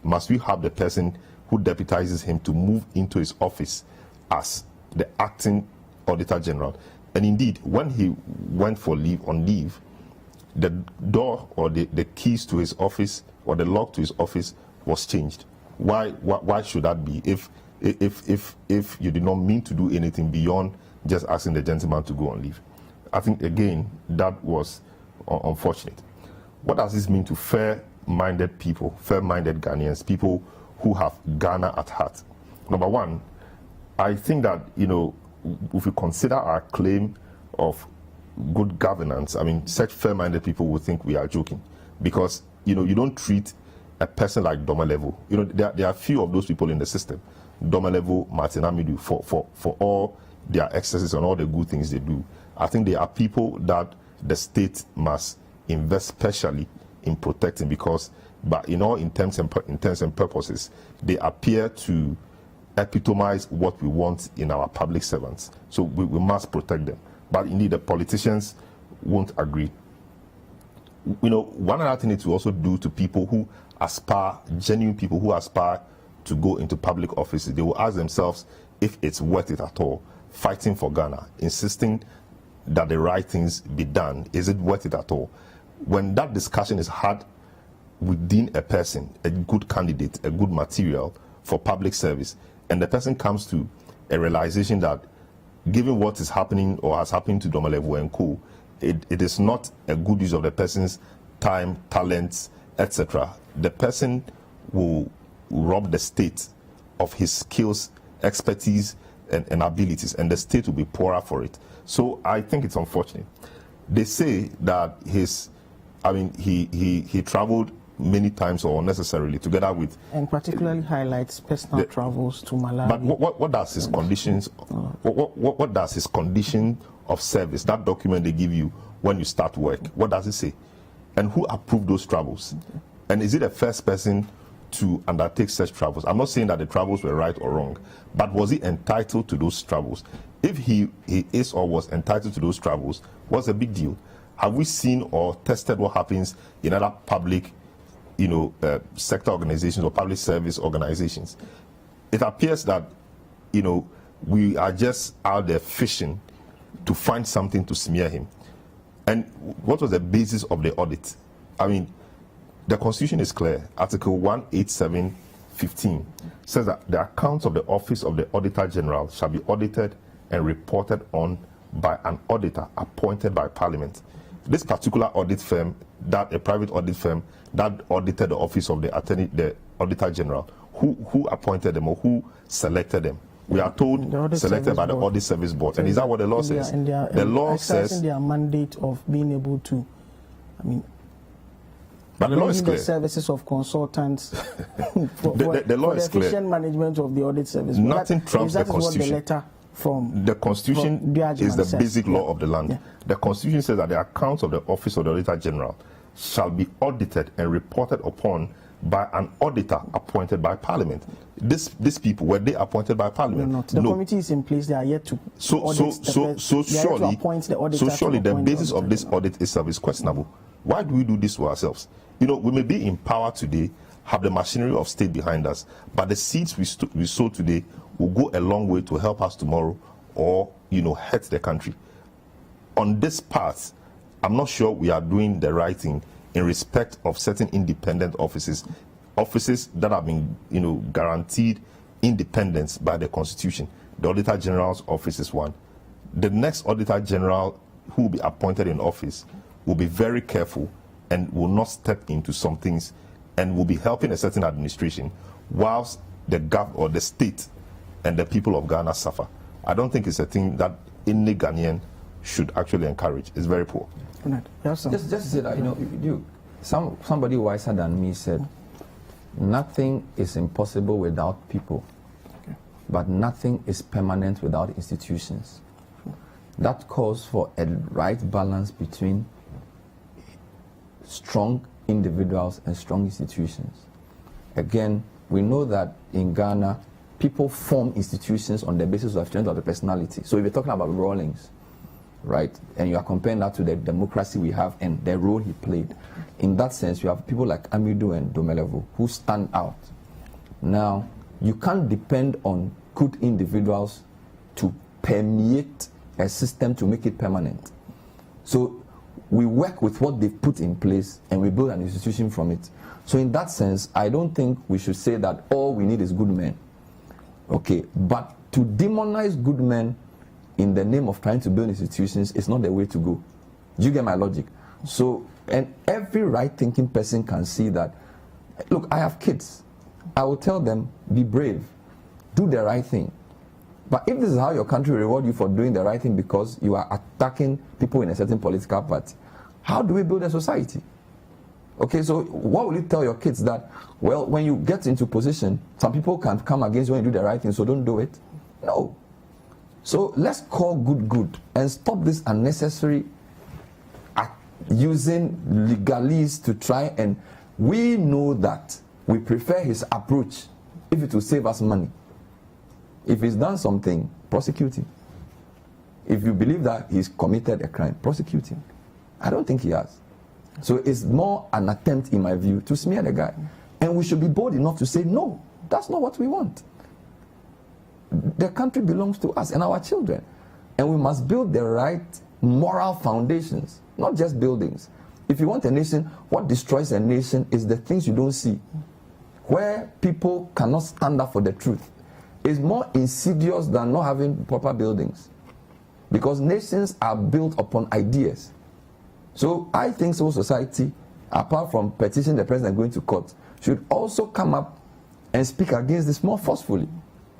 must we have the person who deputizes him to move into his office as the acting Auditor-General? And indeed, when he went for on leave, the door or the keys to his office or the lock to his office was changed. Why should that be if you did not mean to do anything beyond just asking the gentleman to go on leave? I think, again, that was unfortunate. What does this mean to fair-minded people, fair-minded Ghanaians, people who have Ghana at heart? Number one, I think that, if we consider our claim of good governance, I mean, such fair-minded people would think we are joking, because, you don't treat a person like Domelevo. There are few of those people in the system. Domelevo, Martin Amidu, for all their excesses and all the good things they do. I think they are people that the state must invest specially in protecting, because, but in all intents and purposes, they appear to epitomize what we want in our public servants. So we must protect them. But indeed, the politicians won't agree. One other thing it will also do to people who aspire, genuine people who aspire to go into public offices, they will ask themselves if it's worth it at all, fighting for Ghana, insisting that the right things be done. Is it worth it at all? When that discussion is had within a person, a good candidate, a good material for public service, and the person comes to a realization that given what is happening or has happened to Domelevu and Co., it is not a good use of the person's time, talents, etc. The person will rob the state of his skills, expertise, and abilities, and the state will be poorer for it. So I think it's unfortunate. They say that he traveled many times or unnecessarily together with, and particularly highlights personal travels to Malawi. But what does his conditions? What does his condition of service? That document they give you when you start work. What does it say? And who approved those travels? Okay. And is it the first person to undertake such travels? I'm not saying that the travels were right or wrong, but was he entitled to those travels? If he is or was entitled to those travels, what's the big deal? Have we seen or tested what happens in other public, sector organizations or public service organizations? It appears that, we are just out there fishing to find something to smear him. And what was the basis of the audit? The Constitution is clear. Article 187(15) says that the accounts of the Office of the Auditor-General shall be audited and reported on by an auditor appointed by Parliament. This particular audit firm, a private audit firm that audited the Office of the Auditor-General, who appointed them or who selected them? We are told selected by the Audit Service Board. So and is that what the law says? The law says their mandate of being able to, but the law is clear. The services of consultants for the law is clear. Efficient management of the Audit Service. Nothing trumps the Constitution. What the letter from the Constitution is the basic law of the land. Yeah. The Constitution says that the accounts of the Office of the Auditor-General shall be audited and reported upon by an auditor appointed by Parliament. These people, were they appointed by Parliament? No. The committee is in place. They are yet to surely the basis of this audit itself is questionable. Why do we do this to ourselves? We may be in power today, have the machinery of state behind us, but the seeds we sow today will go a long way to help us tomorrow or, hurt the country. On this path, I'm not sure we are doing the right thing in respect of certain independent offices that have been, guaranteed independence by the Constitution. The Auditor General's office is one. The next Auditor General who will be appointed in office will be very careful and will not step into some things and will be helping a certain administration whilst the or the state and the people of Ghana suffer. I don't think it's a thing that any Ghanaian should actually encourage. It's very poor. Just to say that, somebody wiser than me said, nothing is impossible without people, but nothing is permanent without institutions. That calls for a right balance between strong individuals and strong institutions. Again, we know that in Ghana, people form institutions on the basis of strength of the personality. So if you're talking about Rawlings, right, and you are comparing that to the democracy we have and the role he played, in that sense, you have people like Adonoo and Domelevu who stand out. Now, you can't depend on good individuals to permeate a system to make it permanent. So we work with what they've put in place and we build an institution from it. So in that sense, I don't think we should say that all we need is good men. Okay, but to demonize good men in the name of trying to build institutions is not the way to go. Do you get my logic? So, and every right-thinking person can see that, look, I have kids. I will tell them, be brave, do the right thing. But if this is how your country reward you for doing the right thing because you are attacking people in a certain political party, how do we build a society? Okay, so what will you tell your kids that, well, when you get into position, some people can come against you when you do the right thing, so don't do it? No. So let's call good and stop this unnecessary using legalese to try, and we know that we prefer his approach if it will save us money. If he's done something, prosecute him. If you believe that he's committed a crime, prosecute him. I don't think he has. So it's more an attempt, in my view, to smear the guy. And we should be bold enough to say, no, that's not what we want. The country belongs to us and our children. And we must build the right moral foundations, not just buildings. If you want a nation, what destroys a nation is the things you don't see. Where people cannot stand up for the truth is more insidious than not having proper buildings. Because nations are built upon ideas. So I think civil society, apart from petitioning the president going to court, should also come up and speak against this more forcefully.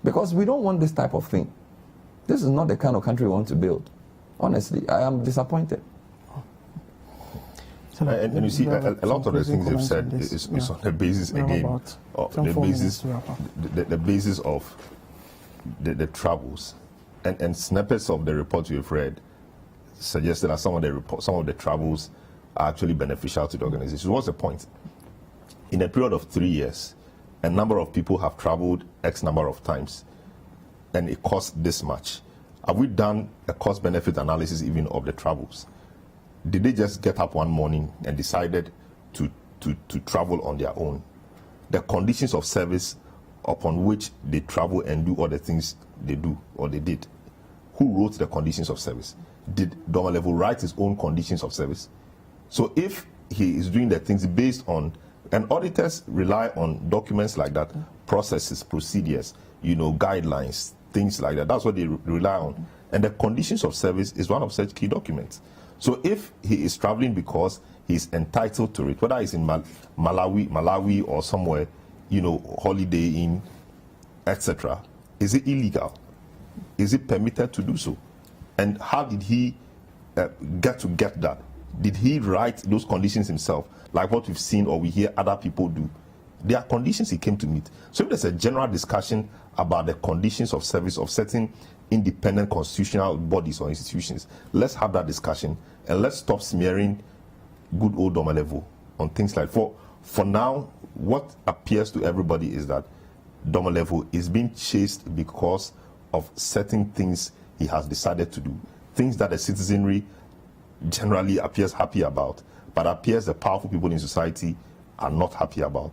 Because we don't want this type of thing. This is not the kind of country we want to build. Honestly, I am disappointed. And you see, a lot of the things you've said is on the basis, again, of the basis of the troubles. And snippets of the report you've read suggested that some of the troubles are actually beneficial to the organization. What's the point? In a period of 3 years, a number of people have traveled X number of times, and it costs this much. Have we done a cost-benefit analysis even of the travels? Did they just get up one morning and decided to travel on their own? The conditions of service upon which they travel and do all the things they do or they did. Who wrote the conditions of service? Did Domelevo write his own conditions of service? So if he is doing the things based on, and auditors rely on documents like that, processes, procedures, guidelines, things like that. That's what they rely on. And the conditions of service is one of such key documents. So if he is traveling because he's entitled to it, whether it's in Malawi or somewhere, Holiday Inn, etc., is it illegal? Is it permitted to do so? And how did he get that? Did he write those conditions himself, like what we've seen or we hear other people do? There are conditions he came to meet. So if there's a general discussion about the conditions of service of certain independent constitutional bodies or institutions, let's have that discussion and let's stop smearing good old Domelevo on things like for now. What appears to everybody is that Domelevo is being chased because of certain things he has decided to do, things that the citizenry generally appears happy about, but appears the powerful people in society are not happy about.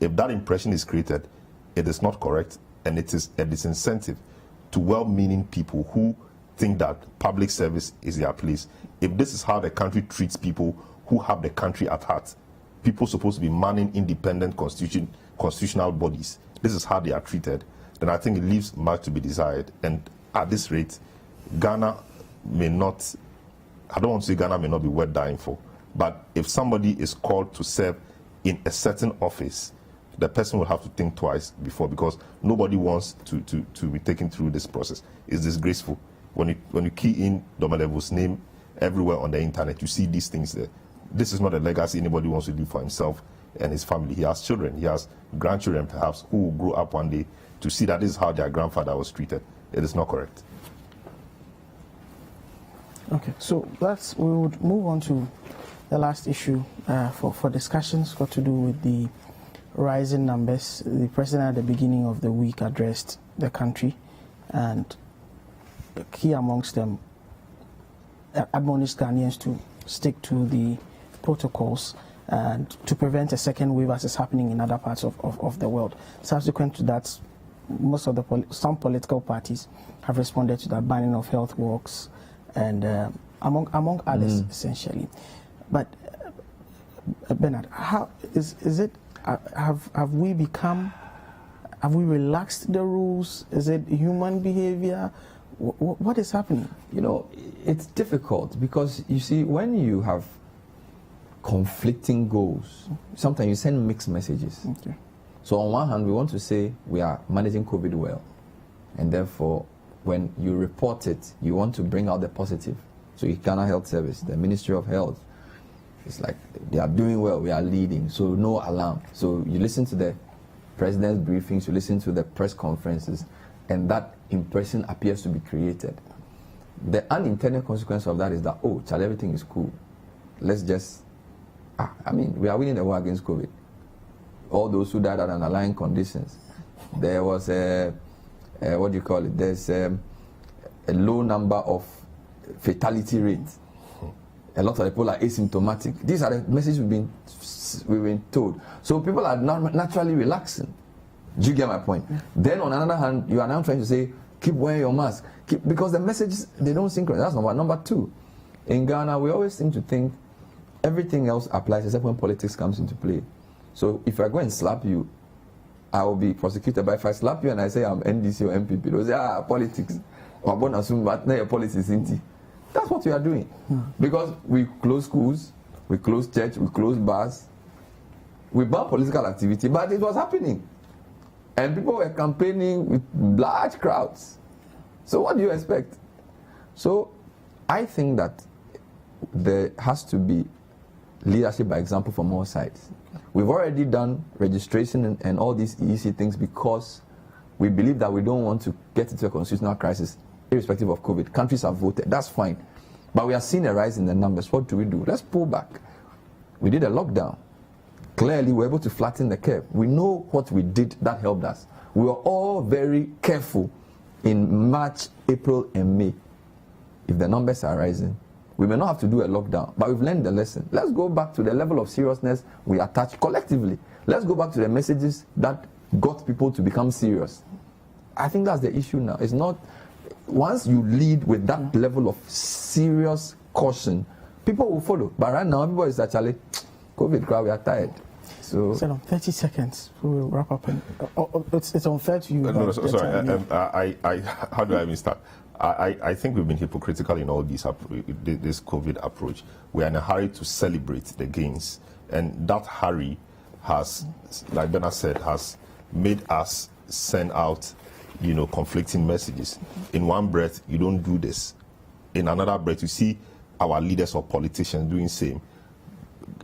If that impression is created, it is not correct, and it is a disincentive to well-meaning people who think that public service is their place. If this is how the country treats people who have the country at heart, people supposed to be manning independent constitutional bodies, this is how they are treated, then I think it leaves much to be desired. And at this rate, Ghana may not, I don't want to say Ghana may not be worth dying for, but if somebody is called to serve in a certain office, the person will have to think twice before, because nobody wants to be taken through this process. It's disgraceful. When you key in Domelevo's name everywhere on the internet, you see these things there. This is not a legacy anybody wants to do for himself and his family. He has children, he has grandchildren perhaps, who will grow up one day to see that this is how their grandfather was treated. It is not correct. Okay, so we would move on to the last issue for discussions, got to do with the rising numbers. The president at the beginning of the week addressed the country, and key amongst them admonished Ghanaians to stick to the protocols and to prevent a second wave as is happening in other parts of the world. Subsequent to that, some political parties have responded to that, banning of health walks and among others, essentially. But Bernard, how is it? Have we relaxed the rules? Is it human behavior? What is happening? It's difficult because, you see, when you have conflicting goals, sometimes you send mixed messages. Okay. So on one hand, we want to say we are managing COVID well, and therefore, when you report it, you want to bring out the positive. So Ghana Health Service, the Ministry of Health, it's like they are doing well, we are leading, so no alarm. So you listen to the president's briefings, you listen to the press conferences, and that impression appears to be created. The unintended consequence of that is that, everything is cool. Let's just, we are winning the war against COVID. All those who died under underlying conditions. There was there's a low number of fatality rate. a lot of people are asymptomatic. These are the messages we've been told. So people are naturally relaxing. Do you get my point? Yeah. Then on the other hand, you are now trying to say, keep wearing your mask. Because the messages, they don't synchronize. That's number one. Number two, in Ghana, we always seem to think everything else applies except when politics comes into play. So if I go and slap you, I will be prosecuted. But if I slap you and I say I'm NDC or MPP, they'll say, politics. That's what we are doing. Because we close schools, we close church, we close bars, we ban political activity, but it was happening. And people were campaigning with large crowds. So what do you expect? So I think that there has to be leadership by example from all sides. We've already done registration and all these easy things because we believe that we don't want to get into a constitutional crisis irrespective of COVID. Countries have voted, that's fine. But we are seeing a rise in the numbers. What do? Let's pull back. We did a lockdown. Clearly, we're able to flatten the curve. We know what we did that helped us. We were all very careful in March, April, and May. If the numbers are rising, we may not have to do a lockdown, but we've learned the lesson. Let's go back to the level of seriousness we attach collectively. Let's go back to the messages that got people to become serious. I think that's the issue now. It's not, once you lead with that level of serious caution, people will follow. But right now, everybody is actually, COVID crowd, we are tired. So 30 seconds, we will wrap up. It's unfair to you. No, sorry. How do I even start? I think we've been hypocritical in all this COVID approach. We are in a hurry to celebrate the gains, and that hurry has, like Bernard said, has made us send out, conflicting messages. In one breath, you don't do this. In another breath, you see our leaders or politicians doing same.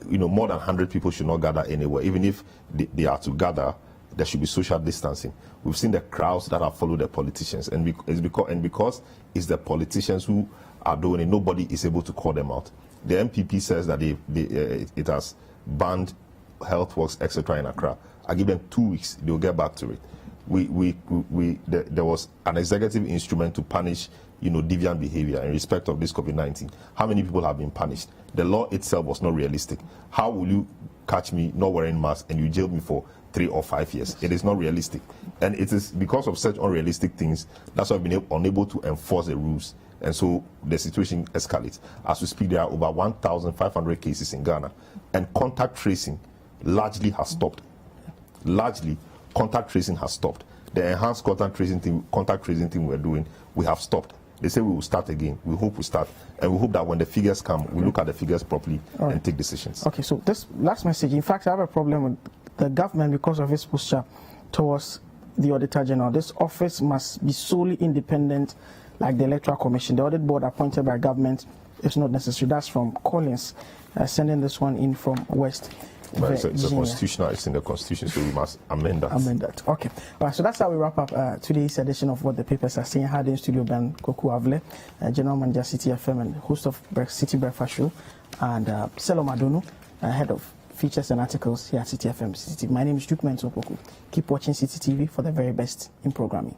More than 100 people should not gather anywhere. Even if they are to gather, there should be social distancing. We've seen the crowds that have followed the politicians, and because it's the politicians who are doing it, nobody is able to call them out. The MPP says that it has banned health works, etc. in Accra. I give them 2 weeks; they'll get back to it. There was an executive instrument to punish, deviant behavior in respect of this COVID-19. How many people have been punished? The law itself was not realistic. How will you catch me not wearing mask and you jail me for 3 or 5 years? It is not realistic. And it is because of such unrealistic things, that's why we've been unable to enforce the rules. And so the situation escalates. As we speak, there are over 1,500 cases in Ghana. And contact tracing largely has stopped. Largely, contact tracing has stopped. The enhanced contact tracing thing we're doing, we have stopped. They say we will start again. We hope we start. And we hope that when the figures come, we look at the figures properly and take decisions. Okay, so this last message, in fact, I have a problem with the government because of its posture towards the Auditor-General. This office must be solely independent, like the Electoral Commission. The audit board appointed by government is not necessary. That's from Collins, sending this one in from West. But it's a constitutional, it's in the Constitution, so we must amend that. Amend that. Okay. All right, so that's how we wrap up today's edition of What the Papers Are Saying. Had in studio Ben Koku Avle, General Manager Citi FM and host of Citi Breakfast Show, and Selorm Adonoo, Head of Features and Articles here at Citi FM. Citi. My name is Mensah Opoku. Keep watching Citi TV for the very best in programming.